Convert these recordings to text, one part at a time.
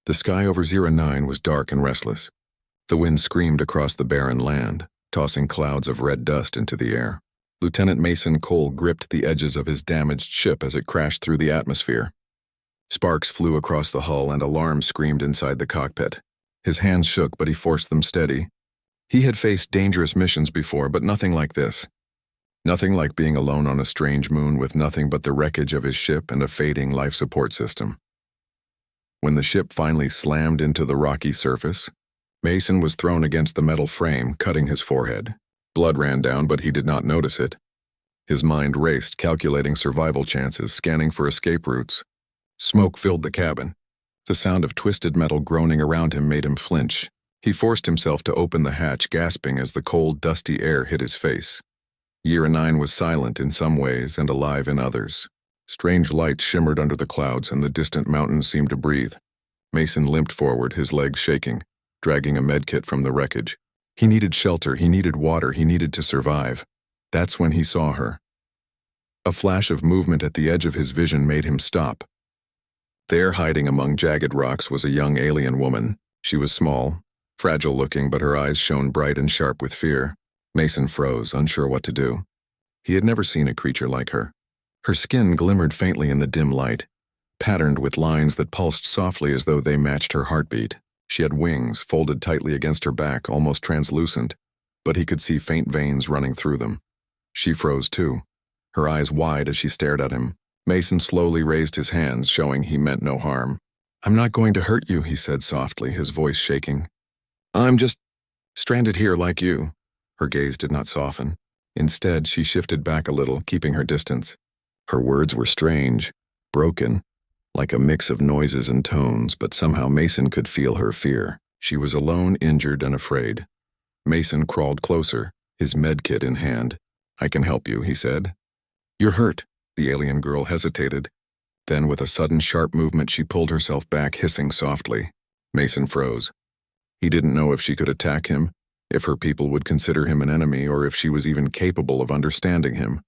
The sky over 09 was dark and restless. The wind screamed across the barren land, tossing clouds of red dust into the air. Lieutenant Mason Cole gripped the edges of his damaged ship as it crashed through the atmosphere. Sparks flew across the hull and alarms screamed inside the cockpit. His hands shook, but he forced them steady. He had faced dangerous missions before, but nothing like this. Nothing like being alone on a strange moon with nothing but the wreckage of his ship and a fading life support system. When the ship finally slammed into the rocky surface, Mason was thrown against the metal frame, cutting his forehead. Blood ran down, but he did not notice it. His mind raced, calculating survival chances, scanning for escape routes. Smoke filled the cabin. The sound of twisted metal groaning around him made him flinch. He forced himself to open the hatch, gasping as the cold, dusty air hit his face. Year 9 was silent in some ways and alive in others. Strange lights shimmered under the clouds, and the distant mountains seemed to breathe. Mason limped forward, his legs shaking, dragging a medkit from the wreckage. He needed shelter, he needed water, he needed to survive. That's when he saw her. A flash of movement at the edge of his vision made him stop. There, hiding among jagged rocks, was a young alien woman. She was small, fragile-looking, but her eyes shone bright and sharp with fear. Mason froze, unsure what to do. He had never seen a creature like her. Her skin glimmered faintly in the dim light, patterned with lines that pulsed softly as though they matched her heartbeat. She had wings, folded tightly against her back, almost translucent, but he could see faint veins running through them. She froze too, her eyes wide as she stared at him. Mason slowly raised his hands, showing he meant no harm. "I'm not going to hurt you," he said softly, his voice shaking. "I'm just stranded here like you." Her gaze did not soften. Instead, she shifted back a little, keeping her distance. Her words were strange, broken, like a mix of noises and tones, but somehow Mason could feel her fear. She was alone, injured, and afraid. Mason crawled closer, his medkit in hand. "I can help you," he said. "You're hurt." The alien girl hesitated. Then, with a sudden sharp movement, she pulled herself back, hissing softly. Mason froze. He didn't know if she could attack him, if her people would consider him an enemy, or if she was even capable of understanding him.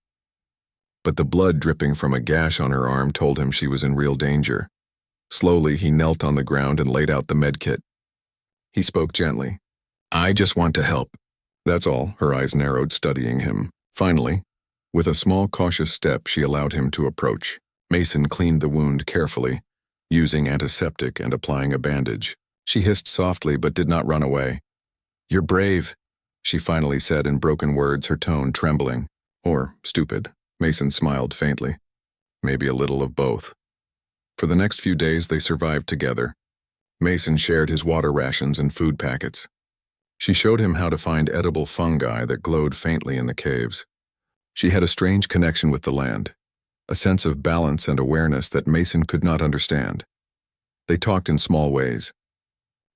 But the blood dripping from a gash on her arm told him she was in real danger. Slowly, he knelt on the ground and laid out the medkit. He spoke gently. "I just want to help." That's all. Her eyes narrowed, studying him. Finally, with a small, cautious step, she allowed him to approach. Mason cleaned the wound carefully, using antiseptic and applying a bandage. She hissed softly but did not run away. "You're brave," she finally said in broken words, her tone trembling. Or stupid. Mason smiled faintly. Maybe a little of both. For the next few days, they survived together. Mason shared his water rations and food packets. She showed him how to find edible fungi that glowed faintly in the caves. She had a strange connection with the land, a sense of balance and awareness that Mason could not understand. They talked in small ways.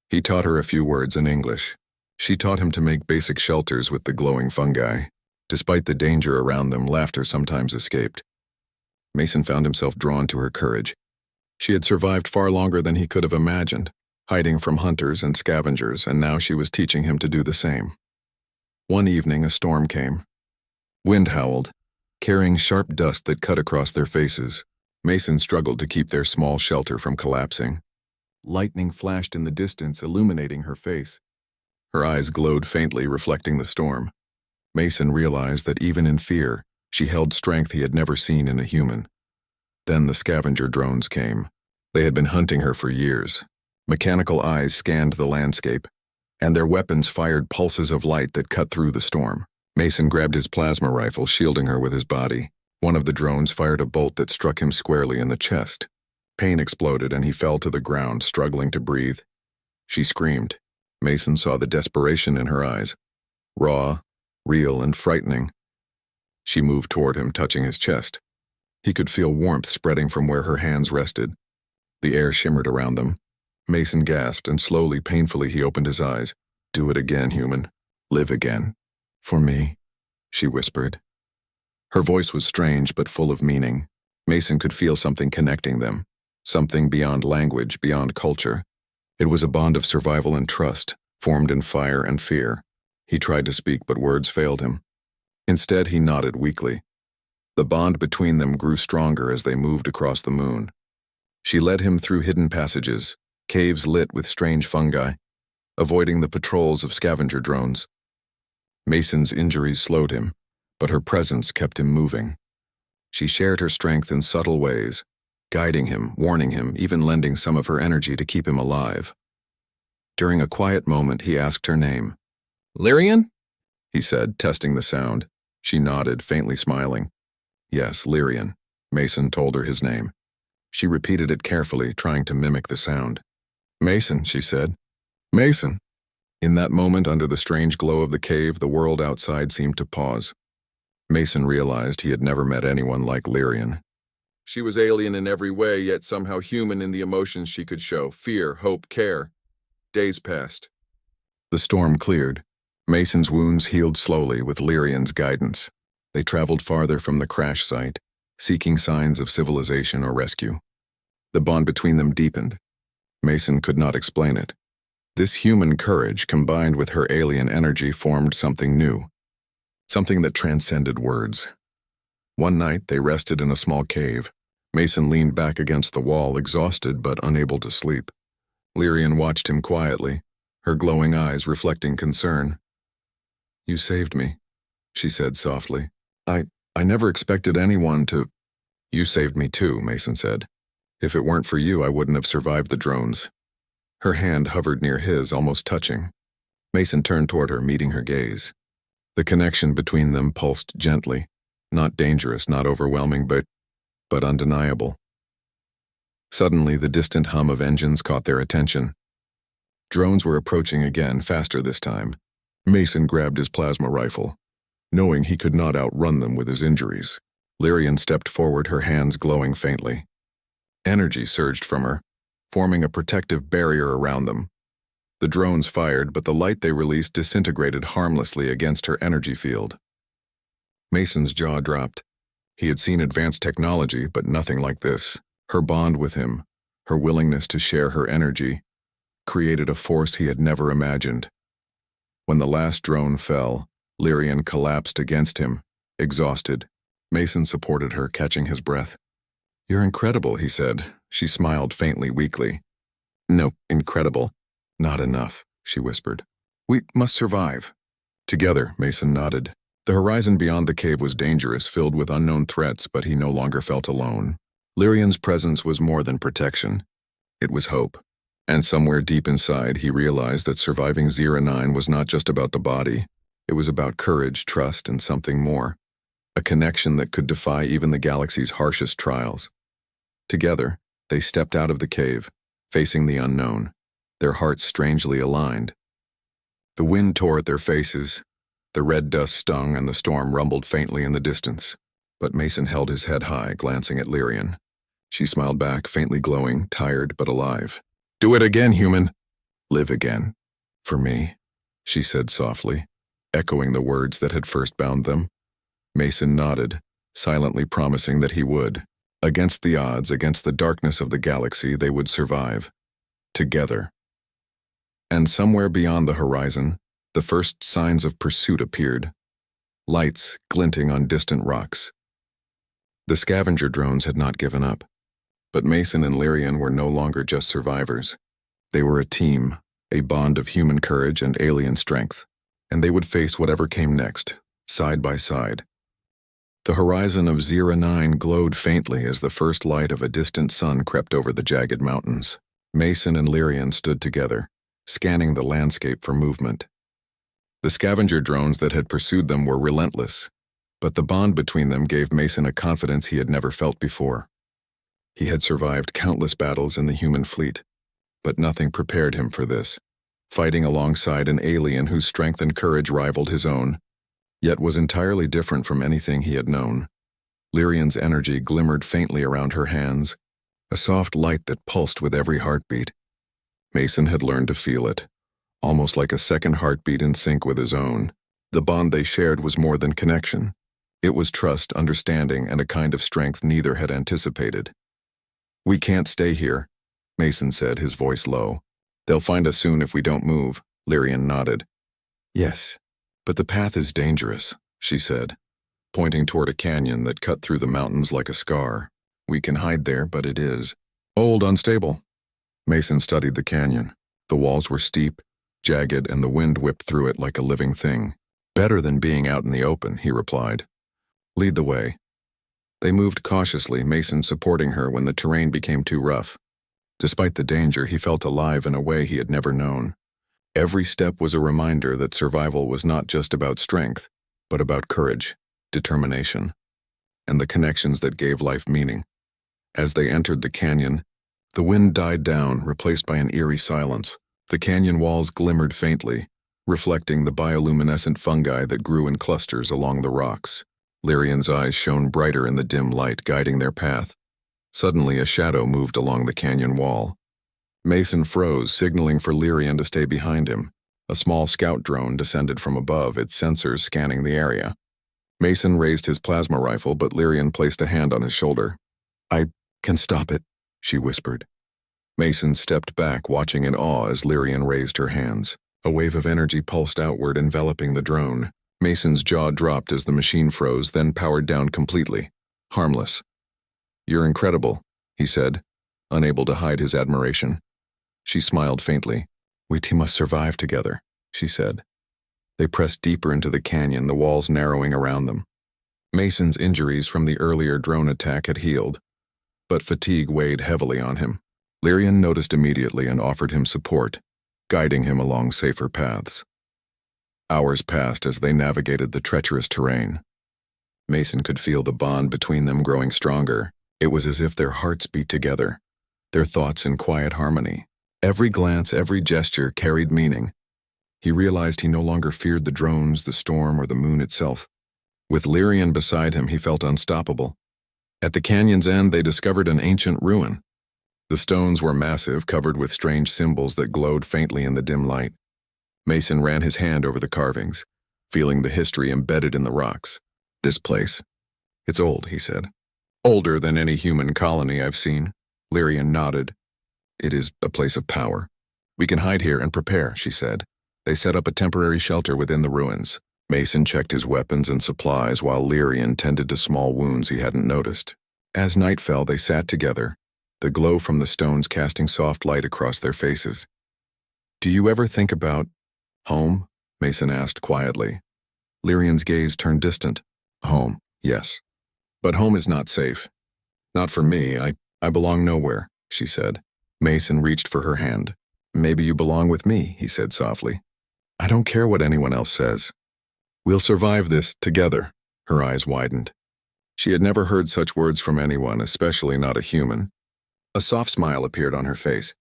He taught her a few words in English. She taught him to make basic shelters with the glowing fungi. Despite the danger around them, laughter sometimes escaped. Mason found himself drawn to her courage. She had survived far longer than he could have imagined, hiding from hunters and scavengers, and now she was teaching him to do the same. One evening, a storm came. Wind howled, carrying sharp dust that cut across their faces. Mason struggled to keep their small shelter from collapsing. Lightning flashed in the distance, illuminating her face. Her eyes glowed faintly, reflecting the storm. Mason realized that even in fear, she held strength he had never seen in a human. Then the scavenger drones came. They had been hunting her for years. Mechanical eyes scanned the landscape, and their weapons fired pulses of light that cut through the storm. Mason grabbed his plasma rifle, shielding her with his body. One of the drones fired a bolt that struck him squarely in the chest. Pain exploded, and he fell to the ground, struggling to breathe. She screamed. Mason saw the desperation in her eyes. Raw, real, and frightening. She moved toward him, touching his chest. He could feel warmth spreading from where her hands rested. The air shimmered around them. Mason gasped, and slowly, painfully, he opened his eyes. "Do it again, human. Live again. For me," she whispered. Her voice was strange but full of meaning. Mason could feel something connecting them, something beyond language, beyond culture. It was a bond of survival and trust, formed in fire and fear. He tried to speak, but words failed him. Instead, he nodded weakly. The bond between them grew stronger as they moved across the moon. She led him through hidden passages, caves lit with strange fungi, avoiding the patrols of scavenger drones. Mason's injuries slowed him, but her presence kept him moving. She shared her strength in subtle ways, guiding him, warning him, even lending some of her energy to keep him alive. During a quiet moment, he asked her name. "Lyrian?" he said, testing the sound. She nodded, faintly smiling. Yes, Lyrian. Mason told her his name. She repeated it carefully, trying to mimic the sound. "Mason," she said. "Mason." In that moment, under the strange glow of the cave, the world outside seemed to pause. Mason realized he had never met anyone like Lyrian. She was alien in every way, yet somehow human in the emotions she could show: fear, hope, care. Days passed. The storm cleared. Mason's wounds healed slowly with Lyrian's guidance. They traveled farther from the crash site, seeking signs of civilization or rescue. The bond between them deepened. Mason could not explain it. This human courage, combined with her alien energy, formed something new. Something that transcended words. One night, they rested in a small cave. Mason leaned back against the wall, exhausted but unable to sleep. Lyrian watched him quietly, her glowing eyes reflecting concern. "You saved me," she said softly. I never expected anyone to—" "You saved me too," Mason said. "If it weren't for you, I wouldn't have survived the drones." Her hand hovered near his, almost touching. Mason turned toward her, meeting her gaze. The connection between them pulsed gently, not dangerous, not overwhelming, but undeniable. Suddenly, the distant hum of engines caught their attention. Drones were approaching again, faster this time. Mason grabbed his plasma rifle, knowing he could not outrun them with his injuries. Lyrian stepped forward, her hands glowing faintly. Energy surged from her, forming a protective barrier around them. The drones fired, but the light they released disintegrated harmlessly against her energy field. Mason's jaw dropped. He had seen advanced technology, but nothing like this. Her bond with him, her willingness to share her energy, created a force he had never imagined. When the last drone fell, Lyrian collapsed against him, exhausted. Mason supported her, catching his breath. "You're incredible," he said. She smiled faintly, weakly. "No, incredible. Not enough," she whispered. "We must survive." Together, Mason nodded. The horizon beyond the cave was dangerous, filled with unknown threats, but he no longer felt alone. Lyrian's presence was more than protection. It was hope. And somewhere deep inside, he realized that surviving 09 was not just about the body. It was about courage, trust, and something more. A connection that could defy even the galaxy's harshest trials. Together, they stepped out of the cave, facing the unknown, their hearts strangely aligned. The wind tore at their faces, the red dust stung, and the storm rumbled faintly in the distance. But Mason held his head high, glancing at Lyrian. She smiled back, faintly glowing, tired but alive. "Do it again, human. Live again. For me," she said softly, echoing the words that had first bound them. Mason nodded, silently promising that he would. Against the odds, against the darkness of the galaxy, they would survive. Together. And somewhere beyond the horizon, the first signs of pursuit appeared. Lights glinting on distant rocks. The scavenger drones had not given up. But Mason and Lyrian were no longer just survivors. They were a team, a bond of human courage and alien strength. And they would face whatever came next, side by side. The horizon of 09 glowed faintly as the first light of a distant sun crept over the jagged mountains. Mason and Lyrian stood together, scanning the landscape for movement. The scavenger drones that had pursued them were relentless, but the bond between them gave Mason a confidence he had never felt before. He had survived countless battles in the human fleet, but nothing prepared him for this, fighting alongside an alien whose strength and courage rivaled his own, yet was entirely different from anything he had known. Lyrian's energy glimmered faintly around her hands, a soft light that pulsed with every heartbeat. Mason had learned to feel it, almost like a second heartbeat in sync with his own. The bond they shared was more than connection. It was trust, understanding, and a kind of strength neither had anticipated. "We can't stay here," Mason said, his voice low. "They'll find us soon if we don't move." Lyrian nodded. "Yes, but the path is dangerous," she said, pointing toward a canyon that cut through the mountains like a scar. "We can hide there, but it is old, unstable." Mason studied the canyon. The walls were steep, jagged, and the wind whipped through it like a living thing. Better than being out in the open, he replied. Lead the way. They moved cautiously, Mason supporting her when the terrain became too rough. Despite the danger, he felt alive in a way he had never known. Every step was a reminder that survival was not just about strength, but about courage, determination, and the connections that gave life meaning. As they entered the canyon, the wind died down, replaced by an eerie silence. The canyon walls glimmered faintly, reflecting the bioluminescent fungi that grew in clusters along the rocks. Lyrian's eyes shone brighter in the dim light, guiding their path. Suddenly, a shadow moved along the canyon wall. Mason froze, signaling for Lyrian to stay behind him. A small scout drone descended from above, its sensors scanning the area. Mason raised his plasma rifle, but Lyrian placed a hand on his shoulder. I can stop it, she whispered. Mason stepped back, watching in awe as Lyrian raised her hands. A wave of energy pulsed outward, enveloping the drone. Mason's jaw dropped as the machine froze, then powered down completely. Harmless. You're incredible, he said, unable to hide his admiration. She smiled faintly. We must survive together, she said. They pressed deeper into the canyon, the walls narrowing around them. Mason's injuries from the earlier drone attack had healed, but fatigue weighed heavily on him. Lyrian noticed immediately and offered him support, guiding him along safer paths. Hours passed as they navigated the treacherous terrain. Mason could feel the bond between them growing stronger. It was as if their hearts beat together, their thoughts in quiet harmony. Every glance, every gesture carried meaning. He realized he no longer feared the drones, the storm, or the moon itself. With Lyrian beside him, he felt unstoppable. At the canyon's end, they discovered an ancient ruin. The stones were massive, covered with strange symbols that glowed faintly in the dim light. Mason ran his hand over the carvings, feeling the history embedded in the rocks. This place. It's old, he said. Older than any human colony I've seen. Lyrian nodded. It is a place of power. We can hide here and prepare, she said. They set up a temporary shelter within the ruins. Mason checked his weapons and supplies while Lyrian tended to small wounds he hadn't noticed. As night fell, they sat together, the glow from the stones casting soft light across their faces. Do you ever think about home? Mason asked quietly. Lyrian's gaze turned distant. Home, yes. But home is not safe. Not for me. I belong nowhere, she said. Mason reached for her hand. Maybe you belong with me, he said softly. I don't care what anyone else says. We'll survive this together. Her eyes widened. She had never heard such words from anyone, especially not a human. A soft smile appeared on her face.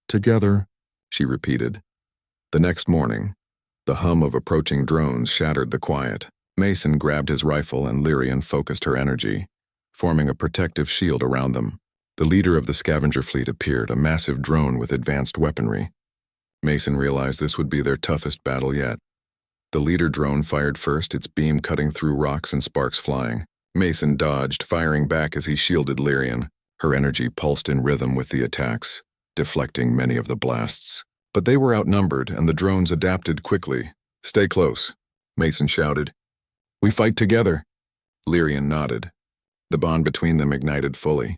Together, she repeated. The next morning, the hum of approaching drones shattered the quiet. Mason grabbed his rifle and Lyrian focused her energy, forming a protective shield around them. The leader of the scavenger fleet appeared, a massive drone with advanced weaponry. Mason realized this would be their toughest battle yet. The leader drone fired first, its beam cutting through rocks and sparks flying. Mason dodged, firing back as he shielded Lyrian. Her energy pulsed in rhythm with the attacks, deflecting many of the blasts. But they were outnumbered, and the drones adapted quickly. Stay close, Mason shouted. We fight together. Lyrian nodded. The bond between them ignited fully.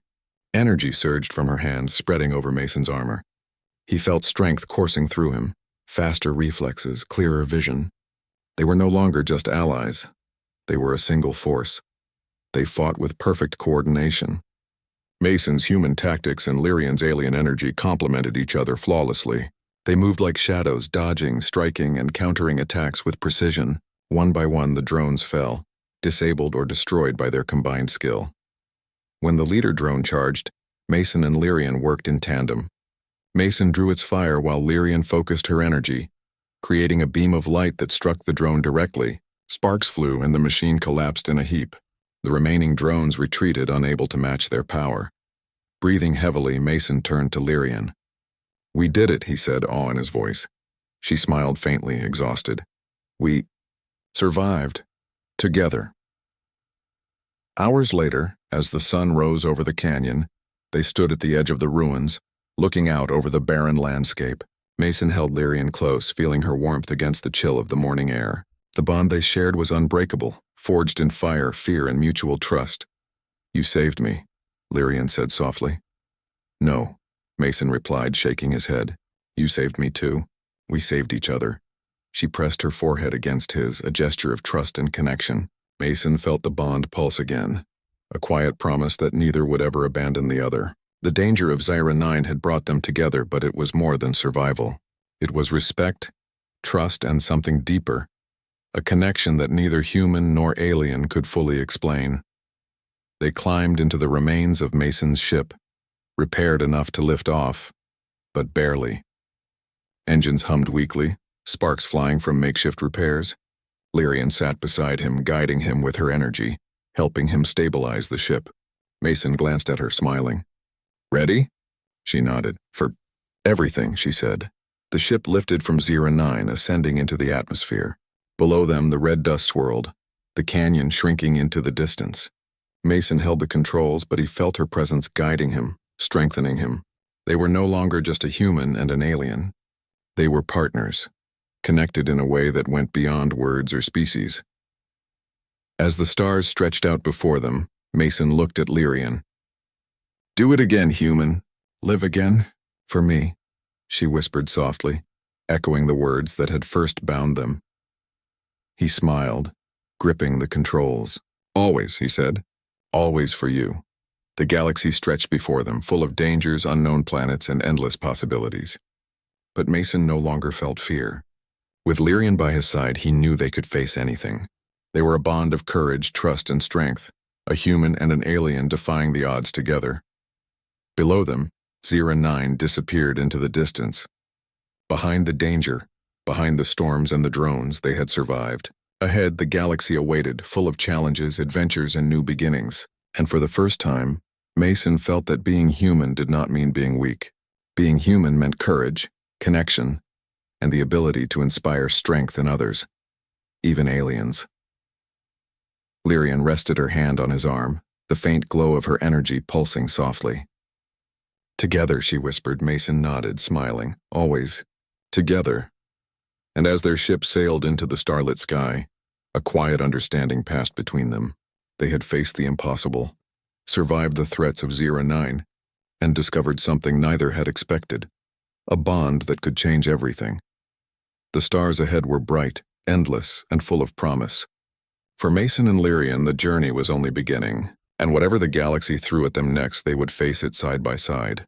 Energy surged from her hands, spreading over Mason's armor. He felt strength coursing through him, faster reflexes, clearer vision. They were no longer just allies. They were a single force. They fought with perfect coordination. Mason's human tactics and Lyrian's alien energy complemented each other flawlessly. They moved like shadows, dodging, striking, and countering attacks with precision. One by one, the drones fell, disabled or destroyed by their combined skill. When the leader drone charged, Mason and Lyrian worked in tandem. Mason drew its fire while Lyrian focused her energy, creating a beam of light that struck the drone directly. Sparks flew and the machine collapsed in a heap. The remaining drones retreated, unable to match their power. Breathing heavily, Mason turned to Lyrian. We did it, he said, awe in his voice. She smiled faintly, exhausted. We survived. Together. Hours later, as the sun rose over the canyon, they stood at the edge of the ruins, looking out over the barren landscape. Mason held Lyrian close, feeling her warmth against the chill of the morning air. The bond they shared was unbreakable, forged in fire, fear, and mutual trust. You saved me, Lyrian said softly. No, Mason replied, shaking his head. You saved me too. We saved each other. She pressed her forehead against his, a gesture of trust and connection. Mason felt the bond pulse again, a quiet promise that neither would ever abandon the other. The danger of Zyra 9 had brought them together, but it was more than survival. It was respect, trust, and something deeper, a connection that neither human nor alien could fully explain. They climbed into the remains of Mason's ship, repaired enough to lift off, but barely. Engines hummed weakly, sparks flying from makeshift repairs. Lyrian sat beside him, guiding him with her energy, helping him stabilize the ship. Mason glanced at her, smiling. Ready? She nodded. For everything, she said. The ship lifted from Zyra 9, ascending into the atmosphere. Below them, the red dust swirled, the canyon shrinking into the distance. Mason held the controls, but he felt her presence guiding him, strengthening him. They were no longer just a human and an alien. They were partners, connected in a way that went beyond words or species. As the stars stretched out before them, Mason looked at Lyrian. Do it again, human. Live again, for me, she whispered softly, echoing the words that had first bound them. He smiled, gripping the controls. Always, he said. Always for you. The galaxy stretched before them, full of dangers, unknown planets, and endless possibilities. But Mason no longer felt fear. With Lyrian by his side, he knew they could face anything. They were a bond of courage, trust, and strength, a human and an alien defying the odds together. Below them, Zyra 9 disappeared into the distance. Behind the danger, behind the storms and the drones, they had survived. Ahead, the galaxy awaited, full of challenges, adventures, and new beginnings. And for the first time, Mason felt that being human did not mean being weak. Being human meant courage, connection, and the ability to inspire strength in others, even aliens. Lyrian rested her hand on his arm, the faint glow of her energy pulsing softly. Together, she whispered. Mason nodded, smiling. Always. Together. And as their ship sailed into the starlit sky, a quiet understanding passed between them. They had faced the impossible, survived the threats of Zyra 9, and discovered something neither had expected, a bond that could change everything. The stars ahead were bright, endless, and full of promise. For Mason and Lyrian, the journey was only beginning, and whatever the galaxy threw at them next, they would face it side by side.